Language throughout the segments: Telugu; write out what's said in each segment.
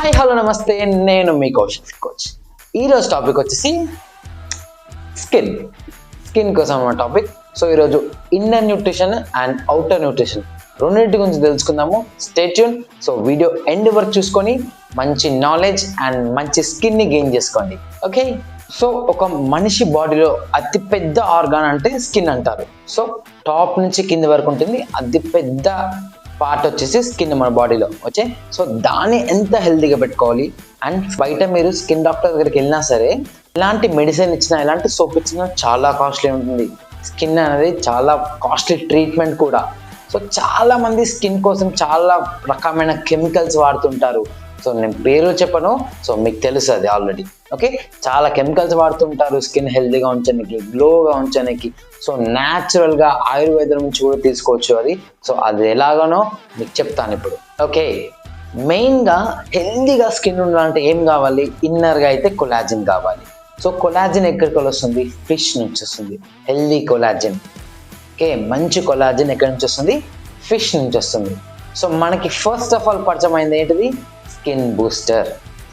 హాయ్ హలో నమస్తే, నేను మీ కౌశిక్ కోచ్. ఈరోజు టాపిక్ వచ్చేసి స్కిన్ కోసం అన్న టాపిక్. సో ఈరోజు inner nutrition and outer nutrition రెండింటి గురించి తెలుసుకుందాము. Stay tune. So video end వరకు చూసుకొని మంచి నాలెడ్జ్ అండ్ మంచి స్కిన్ని గెయిన్ చేసుకోండి. ఓకే, సో ఒక మనిషి బాడీలో అతిపెద్ద ఆర్గాన్ అంటే స్కిన్ అంటారు. సో టాప్ నుంచి కింద వరకు ఉంటుంది. అతిపెద్ద పార్ట్ వచ్చేసి స్కిన్ మన బాడీలో. ఓకే, సో దాన్ని ఎంత హెల్తీగా పెట్టుకోవాలి. అండ్ బయట మీరు స్కిన్ డాక్టర్ దగ్గరికి వెళ్ళినా సరే ఎలాంటి మెడిసిన్ ఇచ్చినా ఎలాంటి సోప్ ఇచ్చినా చాలా కాస్ట్లీ ఉంటుంది. స్కిన్ అనేది చాలా కాస్ట్లీ ట్రీట్మెంట్ కూడా. సో చాలా మంది స్కిన్ కోసం చాలా రకమైన కెమికల్స్ వాడుతుంటారు. సో నేను పేరు చెప్పను, సో మీకు తెలుసు అది ఆల్రెడీ. ఓకే, చాలా కెమికల్స్ వాడుతుంటారు స్కిన్ హెల్తీగా ఉంచడానికి, గ్లోగా ఉంచడానికి. సో న్యాచురల్గా ఆయుర్వేదం నుంచి కూడా తీసుకోవచ్చు అది. సో అది ఎలాగనో మీకు చెప్తాను ఇప్పుడు. ఓకే, మెయిన్గా హెల్తీగా స్కిన్ ఉండాలంటే ఏం కావాలి? ఇన్నర్గా అయితే కొలాజిన్ కావాలి. సో కొలాజిన్ ఎక్కడికి వస్తుంది? ఫిష్ నుంచి వస్తుంది, హెల్దీ కొలాజిన్. ఓకే, మంచి కొలాజిన్ ఎక్కడి నుంచి వస్తుంది? ఫిష్ నుంచి వస్తుంది. సో మనకి ఫస్ట్ ఆఫ్ ఆల్ పరిచయం అయింది ఏంటిది? Skin booster.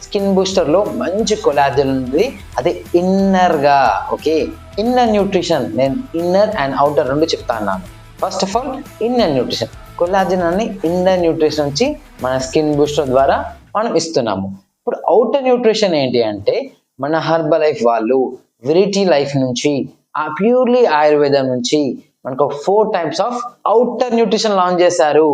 స్కిన్ బూస్టర్లో మంచి కొలాజిన్ ఉంది, అది ఇన్నర్గా. ఓకే, ఇన్నర్ న్యూట్రిషన్ నేను ఇన్నర్ అండ్ అవుటర్ రెండు చెప్తాను. First of all inner nutrition, collagen అని ఇన్నర్ న్యూట్రిషన్ నుంచి మన స్కిన్ బూస్టర్ ద్వారా మనం ఇస్తున్నాము. ఇప్పుడు అవుటర్ న్యూట్రిషన్ ఏంటి అంటే మన హర్బల్ లైఫ్ వాళ్ళు వెరైటీ లైఫ్ నుంచి ప్యూర్లీ ఆయుర్వేదం నుంచి మనకు 4 types of outer nutrition launch చేశారు.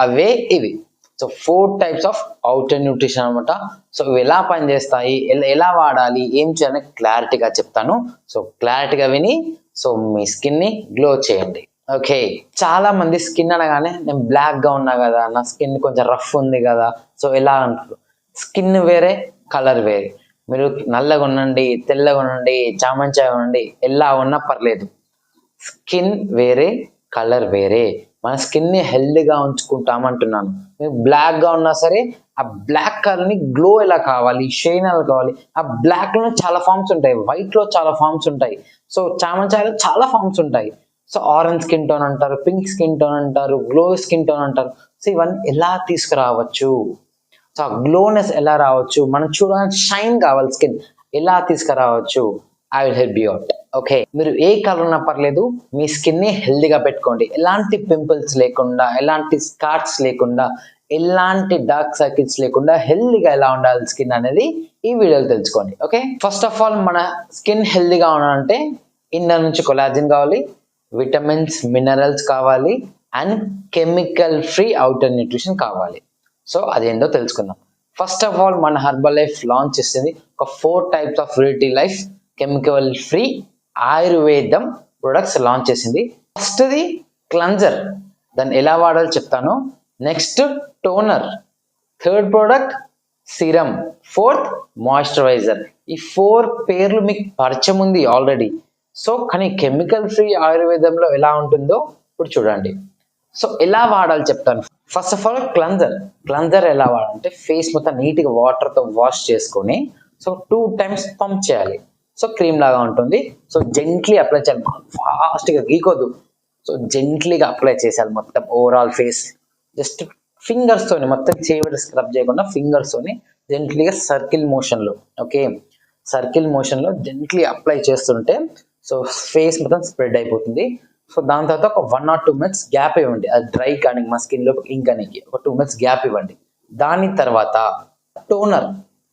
అవే ఇవి. So 4 types of outer nutrition అనమాట. సో ఇవి ఎలా పనిచేస్తాయి, ఎలా వాడాలి, ఏం చేయాలని క్లారిటీగా చెప్తాను. సో క్లారిటీగా విని సో మీ స్కిన్ని గ్లో చేయండి. ఓకే, చాలా మంది స్కిన్ అనగానే నేను బ్లాక్గా ఉన్నా కదా, నా స్కిన్ కొంచెం రఫ్ ఉంది కదా, సో ఎలా అంటారు? స్కిన్ వేరే, కలర్ వేరే. మీరు నల్లగా ఉండండి, తెల్లగా ఉండండి, చామంచాగా ఉండండి, ఎలా ఉన్నా పర్లేదు. స్కిన్ వేరే, కలర్ వేరే. మన స్కిన్ని హెల్దీగా ఉంచుకుంటామంటున్నాను. మీరు బ్లాక్గా ఉన్నా సరే ఆ బ్లాక్ కలర్ని గ్లో ఎలా కావాలి, షైన్ ఎలా కావాలి. ఆ బ్లాక్లో చాలా ఫార్మ్స్ ఉంటాయి, వైట్లో చాలా ఫార్మ్స్ ఉంటాయి, సో చామంచాయలో చాలా ఫార్మ్స్ ఉంటాయి. సో ఆరెంజ్ స్కిన్ టోన్ అంటారు, పింక్ స్కిన్ టోన్ అంటారు, గ్లో స్కిన్ టోన్ అంటారు. సో ఇవన్నీ ఎలా తీసుకురావచ్చు? సో ఆ గ్లోనెస్ ఎలా రావచ్చు, మనం చూడడానికి షైన్ కావాలి, స్కిన్ ఎలా తీసుకురావచ్చు? I will help you out. Okay, మీరు ఏ కలర్ ఉన్నా పర్లేదు, మీ స్కిన్ని హెల్దీగా పెట్టుకోండి. ఎలాంటి పింపుల్స్ లేకుండా, ఎలాంటి స్కార్స్ లేకుండా, ఎలాంటి డార్క్ సర్కిల్స్ లేకుండా హెల్దీగా ఎలా ఉండాలి స్కిన్ అనేది ఈ వీడియోలో తెలుసుకోండి. ఓకే, ఫస్ట్ ఆఫ్ ఆల్ మన స్కిన్ హెల్దీగా ఉండాలంటే ఇన్నర్ నుంచి కొలాజిన్ కావాలి, విటమిన్స్ మినరల్స్ కావాలి, and chemical free outer nutrition కావాలి. సో అదేంటో తెలుసుకుందాం. ఫస్ట్ ఆఫ్ ఆల్ మన హర్బల్ లైఫ్ లాంచ్ చేసింది ఒక 4 types of variety life chemical free ఆయుర్వేదం ప్రొడక్ట్స్ లాంచ్ చేసింది. ఫస్ట్ది క్లెన్జర్, దాన్ని ఎలా వాడాలో చెప్తాను. Next toner, third product serum, fourth moisturiser. ఈ 4 పేర్లు మీకు పరిచయం ఉంది ఆల్రెడీ. సో కానీ కెమికల్ ఫ్రీ ఆయుర్వేదంలో ఎలా ఉంటుందో ఇప్పుడు చూడండి. సో ఎలా వాడాలి చెప్తాను. ఫస్ట్ ఆఫ్ ఆల్ క్లెన్జర్ ఎలా వాడాలంటే ఫేస్ మొత్తం నీట్గా వాటర్తో వాష్ చేసుకొని సో 2 టైమ్స్ పంప్ చేయాలి. సో క్రీమ్ లాగా ఉంటుంది. సో జెంట్లీ అప్లై చేయాలి, ఫాస్ట్గా గీకొద్దు. సో జెంట్లీగా అప్లై చేయాలి మొత్తం ఓవరాల్ ఫేస్. జస్ట్ ఫింగర్స్తోని, మొత్తం చేయి స్క్రబ్ చేయకుండా ఫింగర్స్తోని జెంట్లీగా సర్కిల్ మోషన్లో. ఓకే, సర్కిల్ మోషన్లో జెంట్లీ అప్లై చేస్తుంటే సో ఫేస్ మొత్తం స్ప్రెడ్ అయిపోతుంది. సో దాని తర్వాత ఒక 1 or 2 minutes గ్యాప్ ఇవ్వండి, అది డ్రై కానీ మా స్కిన్లో ఇంకనికి ఒక 2 minutes గ్యాప్ ఇవ్వండి. దాని తర్వాత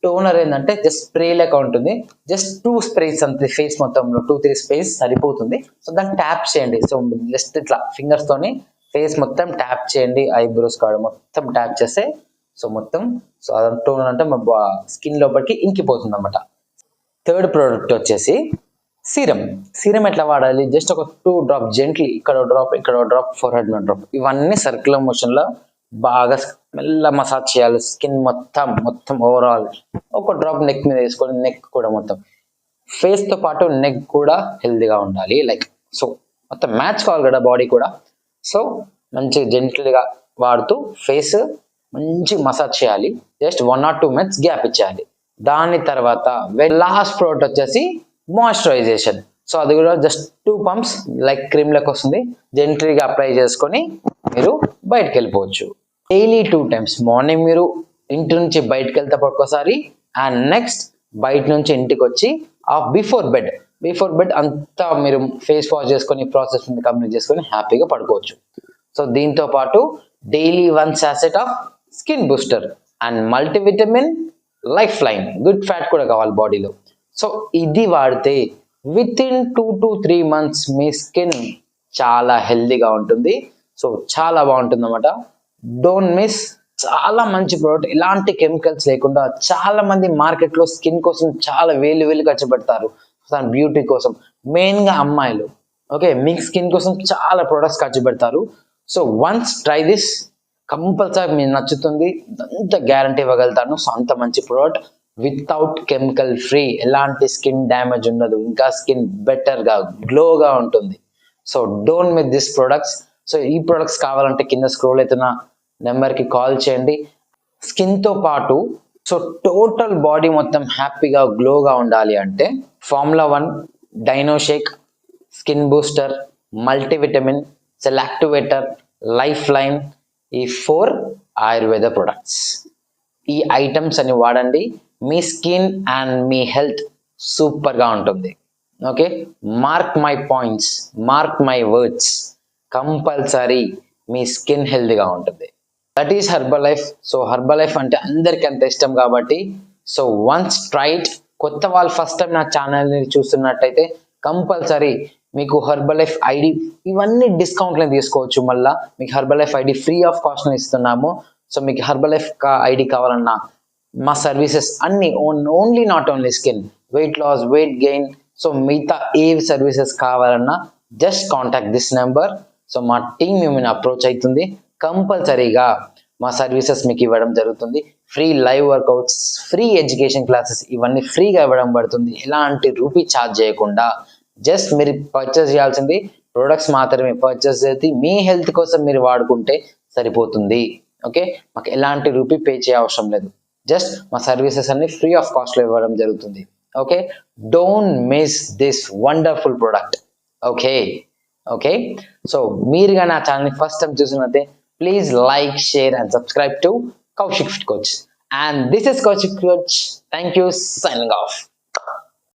టోనర్ ఏంటంటే జస్ట్ స్ప్రే లెక్క ఉంటుంది. జస్ట్ 2 sprays అంతే, ఫేస్ మొత్తంలో 2-3 sprays సరిపోతుంది. సో దాన్ని ట్యాప్ చేయండి. సో జస్ట్ ఇట్లా ఫింగర్స్ తోని ఫేస్ మొత్తం ట్యాప్ చేయండి, ఐబ్రోస్ కాడ మొత్తం ట్యాప్ చేస్తే సో మొత్తం సో అదంతా టోనర్ అంటే మా స్కిన్ లోపలికి ఇంకిపోతుంది అనమాట. థర్డ్ ప్రోడక్ట్ వచ్చేసి సిరం ఎట్లా వాడాలి? జస్ట్ ఒక 2 drops జెంట్లీ, ఇక్కడ డ్రాప్, ఫోర్ హెడ్ డ్రాప్, ఇవన్నీ సర్క్యులర్ మోషన్లో బాగా మెల్ల మసాజ్ చేయాలి స్కిన్ మొత్తం ఓవరాల్. ఒక డ్రాప్ నెక్ మీద వేసుకొని నెక్ కూడా మొత్తం, ఫేస్తో పాటు నెక్ కూడా హెల్దీగా ఉండాలి. లైక్ సో మొత్తం మ్యాచ్ కావాలి కదా బాడీ కూడా. సో మంచి జెంట్లీగా వాడుతూ ఫేస్ మంచి మసాజ్ చేయాలి. జస్ట్ 1 or 2 minutes గ్యాప్ ఇచ్చేయాలి. దాని తర్వాత లాస్ట్ ప్రోడక్ట్ వచ్చేసి మాయిశ్చరైజేషన్. సో అది కూడా జస్ట్ 2 pumps లైక్ క్రీమ్ లెక్క వస్తుంది, జెంట్లీగా అప్లై చేసుకొని మీరు బయటకు వెళ్ళిపోవచ్చు. డైలీ 2 times, మార్నింగ్ మీరు ఇంటి నుంచి బయటకు వెళ్తే ఒక్కోసారి, అండ్ నెక్స్ట్ బయట నుంచి ఇంటికి వచ్చి బిఫోర్ బెడ్ అంతా మీరు ఫేస్ వాష్ చేసుకొని ప్రాసెస్ కంప్లీట్ చేసుకొని హ్యాపీగా పడుకోవచ్చు. సో దీంతో పాటు daily 1 sachet of skin booster and multivitamin life line, good fat కూడా కావాలి బాడీలో. సో ఇది వాడితే with in 2 to 3 months me skin చాలా హెల్దీగా ఉంటుంది. సో చాలా బాగుంటుంది అనమాట. డోంట్ మిస్, చాలా మంచి ప్రోడక్ట్, ఇలాంటి కెమికల్స్ లేకుండా. చాలా మంది మార్కెట్లో స్కిన్ కోసం చాలా వేలు ఖర్చు పెడతారు, బ్యూటీ కోసం, మెయిన్గా అమ్మాయిలు. ఓకే, మీకు స్కిన్ కోసం చాలా ప్రొడక్ట్స్ ఖర్చు పెడతారు. So once try this, compulsory మీకు నచ్చుతుంది, అంత గ్యారంటీ ఇవ్వగలుగుతాను. సో అంత మంచి ప్రోడక్ట్, వితౌట్ కెమికల్ ఫ్రీ, ఎలాంటి స్కిన్ డ్యామేజ్ ఉండదు, ఇంకా స్కిన్ బెటర్గా గ్లోగా ఉంటుంది. So don't miss this products. So ఈ ప్రొడక్ట్స్ కావాలంటే కింద స్క్రోల్ అవుతున్న నెంబర్కి కాల్ చేయండి. స్కిన్తో పాటు సో టోటల్ బాడీ మొత్తం హ్యాపీగా గ్లోగా ఉండాలి అంటే formula 1, dino shake, skin booster, multivitamin, cell activator, life line, ఈ 4 ఆయుర్వేద ప్రొడక్ట్స్. ఈ ఐటమ్స్ అని వాడండి, మీ స్కిన్ అండ్ మీ హెల్త్ సూపర్గా ఉంటుంది. Okay, mark my points, mark my words, compulsory మీ స్కిన్ హెల్తీగా ఉంటుంది. That is Herbalife. So Herbalife అంటే అందరికీ అంత ఇష్టం కాబట్టి సో వన్స్ ట్రైట్. కొత్త వాళ్ళు ఫస్ట్ టైం నా ఛానల్ని చూస్తున్నట్టయితే కంపల్సరీ మీకు హెర్బల్ లైఫ్ ఐడి ఇవన్నీ డిస్కౌంట్లో తీసుకోవచ్చు. మళ్ళీ మీకు Herbalife ID free of cost ఇస్తున్నాము. సో మీకు హెర్బల్ లైఫ్ ఐడి కావాలన్నా మా సర్వీసెస్ అన్ని only not only skin, weight loss, weight gain, so మిగతా ఏ సర్వీసెస్ కావాలన్నా just contact this number. So మా టీం మిమ్మల్ని అప్రోచ్ అవుతుంది. కంపల్సరీగా మా సర్వీసెస్ మీకు ఇవ్వడం జరుగుతుంది. Free live workouts, free education classes ఇవన్నీ ఫ్రీగా ఇవ్వడం పడుతుంది, ఎలాంటి రూపీ ఛార్జ్ చేయకుండా. జస్ట్ మీరు పర్చేస్ చేయాల్సింది ప్రొడక్ట్స్ మాత్రమే పర్చేస్ చేసి మీ హెల్త్ కోసం మీరు వాడుకుంటే సరిపోతుంది. ఓకే, మాకు ఎలాంటి రూపీ పే చేయ అవసరం లేదు. జస్ట్ మా సర్వీసెస్ అన్ని ఫ్రీ ఆఫ్ కాస్ట్లో ఇవ్వడం జరుగుతుంది. Okay, don't miss this wonderful product. Okay, so మీరుగా నా ఛానల్ని ఫస్ట్ టైం చూసినట్టే please like, share and subscribe to Kaushik Fit Coach. And this is Kaushik Coach. Thank you. Signing off.